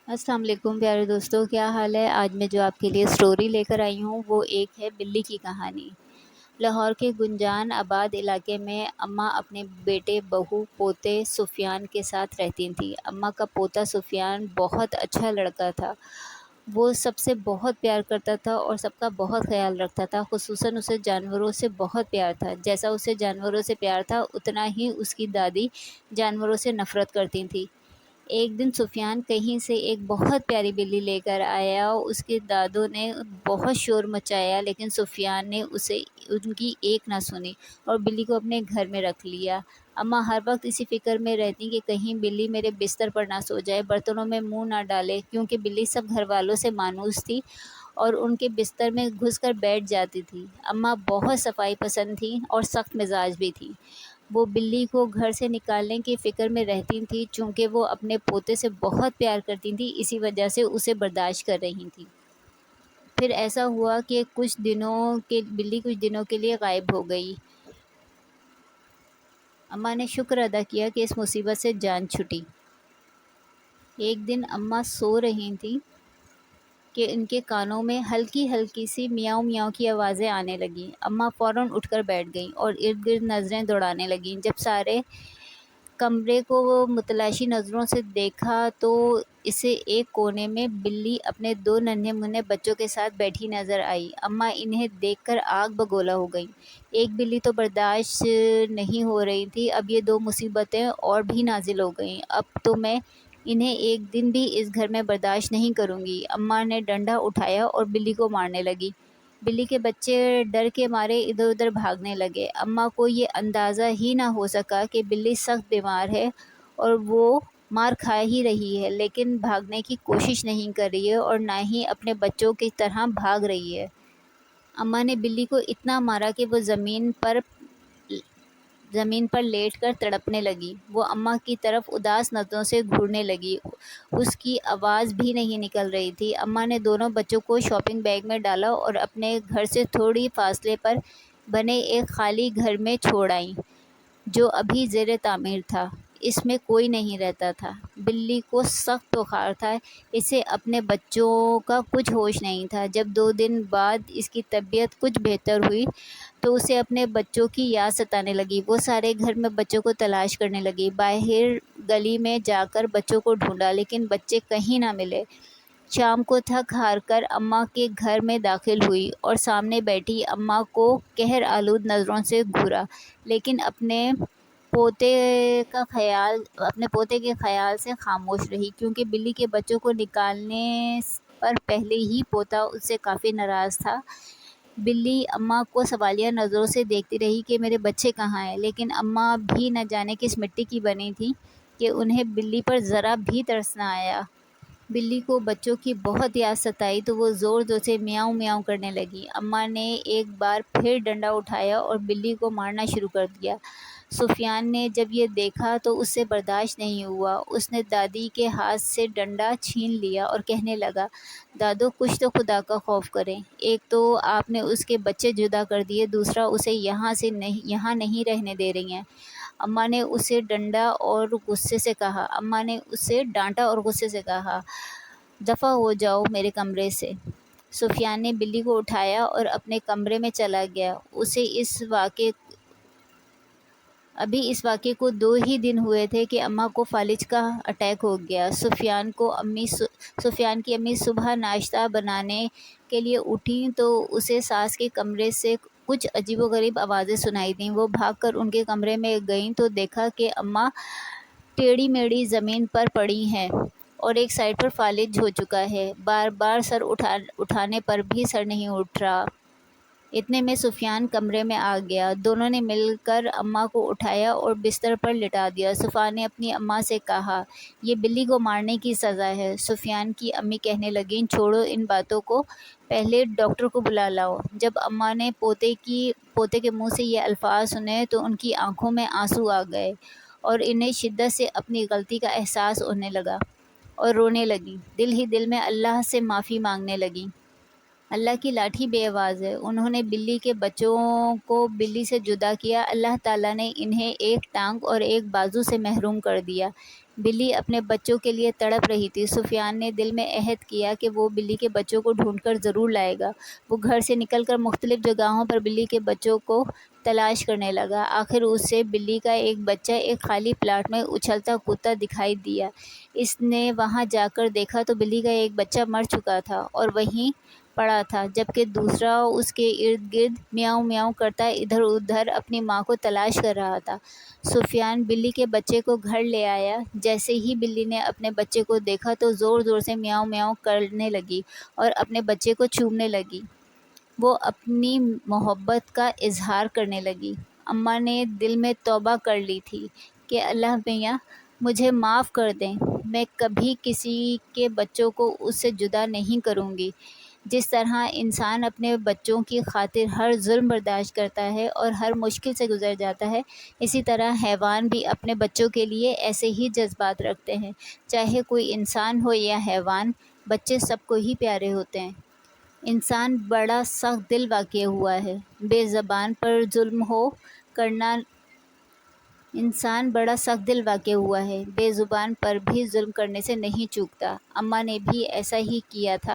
السلام علیکم پیارے دوستوں، کیا حال ہے؟ آج میں جو آپ کے لیے سٹوری لے کر آئی ہوں وہ ایک ہے بلی کی کہانی۔ لاہور کے گنجان آباد علاقے میں اماں اپنے بیٹے، بہو، پوتے سفیان کے ساتھ رہتی تھیں۔ اماں کا پوتا سفیان بہت اچھا لڑکا تھا۔ وہ سب سے بہت پیار کرتا تھا اور سب کا بہت خیال رکھتا تھا، خصوصاً اسے جانوروں سے بہت پیار تھا۔ جیسا اسے جانوروں سے پیار تھا اتنا ہی اس کی دادی جانوروں سے نفرت کرتی تھی۔ ایک دن سفیان کہیں سے ایک بہت پیاری بلی لے کر آیا۔ اس کے دادوں نے بہت شور مچایا لیکن سفیان نے ان کی ایک نہ سنی اور بلی کو اپنے گھر میں رکھ لیا۔ اماں ہر وقت اسی فکر میں رہتی کہ کہیں بلی میرے بستر پر نہ سو جائے، برتنوں میں منہ نہ ڈالے، کیونکہ بلی سب گھر والوں سے مانوس تھی اور ان کے بستر میں گھس کر بیٹھ جاتی تھی۔ اماں بہت صفائی پسند تھیں اور سخت مزاج بھی تھیں۔ وہ بلی کو گھر سے نکالنے کی فکر میں رہتی تھیں، چونکہ وہ اپنے پوتے سے بہت پیار کرتی تھیں، اسی وجہ سے اسے برداشت کر رہی تھیں۔ پھر ایسا ہوا کہ بلی کچھ دنوں کے لیے غائب ہو گئی۔ اماں نے شکر ادا کیا کہ اس مصیبت سے جان چھٹی۔ ایک دن اماں سو رہی تھیں کہ ان کے کانوں میں ہلکی ہلکی سی میاؤں میاؤں کی آوازیں آنے لگیں۔ اماں فوراً اٹھ کر بیٹھ گئیں اور ارد گرد نظریں دوڑانے لگیں۔ جب سارے کمرے کو وہ متلاشی نظروں سے دیکھا تو اسے ایک کونے میں بلی اپنے 2 ننھے منھے بچوں کے ساتھ بیٹھی نظر آئی۔ اماں انہیں دیکھ کر آگ بگولا ہو گئیں۔ ایک بلی تو برداشت نہیں ہو رہی تھی، اب یہ 2 مصیبتیں اور بھی نازل ہو گئیں۔ اب تو میں انہیں ایک دن بھی اس گھر میں برداشت نہیں کروں گی۔ اماں نے ڈنڈا اٹھایا اور بلی کو مارنے لگی۔ بلی کے بچے ڈر کے مارے ادھر ادھر بھاگنے لگے۔ اماں کو یہ اندازہ ہی نہ ہو سکا کہ بلی سخت بیمار ہے اور وہ مار کھا ہی رہی ہے، لیکن بھاگنے کی کوشش نہیں کر رہی ہے اور نہ ہی اپنے بچوں کی طرح بھاگ رہی ہے۔ اماں نے بلی کو اتنا مارا کہ وہ زمین پر لیٹ کر تڑپنے لگی۔ وہ اماں کی طرف اداس نظروں سے گھورنے لگی۔ اس کی آواز بھی نہیں نکل رہی تھی۔ اماں نے دونوں بچوں کو شاپنگ بیگ میں ڈالا اور اپنے گھر سے تھوڑی فاصلے پر بنے ایک خالی گھر میں چھوڑ آئیں، جو ابھی زیر تعمیر تھا۔ اس میں کوئی نہیں رہتا تھا۔ بلی کو سخت بخار تھا، اسے اپنے بچوں کا کچھ ہوش نہیں تھا۔ جب 2 دن بعد اس کی طبیعت کچھ بہتر ہوئی تو اسے اپنے بچوں کی یاد ستانے لگی۔ وہ سارے گھر میں بچوں کو تلاش کرنے لگی۔ باہر گلی میں جا کر بچوں کو ڈھونڈا لیکن بچے کہیں نہ ملے۔ شام کو تھک ہار کر اماں کے گھر میں داخل ہوئی اور سامنے بیٹھی اماں کو قہر آلود نظروں سے گھورا، لیکن اپنے پوتے کے خیال سے خاموش رہی، کیونکہ بلی کے بچوں کو نکالنے پر پہلے ہی پوتا اس سے کافی ناراض تھا۔ بلی اماں کو سوالیہ نظروں سے دیکھتی رہی کہ میرے بچے کہاں ہیں، لیکن اماں بھی نہ جانے کس مٹی کی بنی تھی کہ انہیں بلی پر ذرا بھی ترس نہ آیا۔ بلی کو بچوں کی بہت یاد ستائی تو وہ زور زور سے میاؤں میاؤں کرنے لگی۔ اماں نے ایک بار پھر ڈنڈا اٹھایا اور بلی کو مارنا شروع کر دیا۔ سفیان نے جب یہ دیکھا تو اس سے برداشت نہیں ہوا۔ اس نے دادی کے ہاتھ سے ڈنڈا چھین لیا اور کہنے لگا، دادو کچھ تو خدا کا خوف کریں، ایک تو آپ نے اس کے بچے جدا کر دیے، دوسرا اسے یہاں نہیں رہنے دے رہی ہیں۔ اماں نے اسے ڈانٹا اور غصے سے کہا، دفع ہو جاؤ میرے کمرے سے۔ سفیان نے بلی کو اٹھایا اور اپنے کمرے میں چلا گیا۔ اسے ابھی اس واقعے کو 2 ہی دن ہوئے تھے کہ اماں کو فالج کا اٹیک ہو گیا۔ سفیان کی امی صبح ناشتہ بنانے کے لیے اٹھیں تو اسے ساس کے کمرے سے کچھ عجیب و غریب آوازیں سنائی دیں۔ وہ بھاگ کر ان کے کمرے میں گئیں تو دیکھا کہ اماں ٹیڑھی میڑھی زمین پر پڑی ہیں اور ایک سائیڈ پر فالج ہو چکا ہے۔ بار بار سر اٹھانے پر بھی سر نہیں اٹھ رہا۔ اتنے میں سفیان کمرے میں آ گیا۔ دونوں نے مل کر اماں کو اٹھایا اور بستر پر لٹا دیا۔ سفیان نے اپنی اماں سے کہا، یہ بلی کو مارنے کی سزا ہے۔ سفیان کی امی کہنے لگیں، چھوڑو ان باتوں کو، پہلے ڈاکٹر کو بلا لاؤ۔ جب اماں نے پوتے کے منہ سے یہ الفاظ سنے تو ان کی آنکھوں میں آنسو آ گئے اور انہیں شدت سے اپنی غلطی کا احساس ہونے لگا اور رونے لگیں۔ دل ہی دل میں اللہ سے معافی مانگنے لگیں۔ اللہ کی لاٹھی بے آواز ہے، انہوں نے بلی کے بچوں کو بلی سے جدا کیا، اللہ تعالیٰ نے انہیں ایک ٹانگ اور ایک بازو سے محروم کر دیا، بلی اپنے بچوں کے لیے تڑپ رہی تھی۔ سفیان نے دل میں عہد کیا کہ وہ بلی کے بچوں کو ڈھونڈ کر ضرور لائے گا۔ وہ گھر سے نکل کر مختلف جگہوں پر بلی کے بچوں کو تلاش کرنے لگا۔ آخر اسے بلی کا ایک بچہ ایک خالی پلاٹ میں اچھلتا کودتا دکھائی دیا۔ اس نے وہاں جا کر دیکھا تو بلی کا ایک بچہ مر چکا تھا اور وہیں پڑا تھا، جبکہ دوسرا اس کے ارد گرد میاؤں میاؤں کرتا ادھر ادھر اپنی ماں کو تلاش کر رہا تھا۔ سفیان بلی کے بچے کو گھر لے آیا۔ جیسے ہی بلی نے اپنے بچے کو دیکھا تو زور زور سے میاؤں میاؤں کرنے لگی اور اپنے بچے کو چومنے لگی۔ وہ اپنی محبت کا اظہار کرنے لگی۔ اماں نے دل میں توبہ کر لی تھی کہ اللہ میاں مجھے معاف کر دیں، میں کبھی کسی کے بچوں کو اس سے جدا نہیں کروں گی۔ جس طرح انسان اپنے بچوں کی خاطر ہر ظلم برداشت کرتا ہے اور ہر مشکل سے گزر جاتا ہے، اسی طرح حیوان بھی اپنے بچوں کے لیے ایسے ہی جذبات رکھتے ہیں۔ چاہے کوئی انسان ہو یا حیوان، بچے سب کو ہی پیارے ہوتے ہیں۔ انسان بڑا سخت دل واقع ہوا ہے، بے زبان پر ظلم ہو کرنا انسان بڑا سخت دل واقع ہوا ہے، بے زبان پر بھی ظلم کرنے سے نہیں چوکتا۔ اماں نے بھی ایسا ہی کیا تھا۔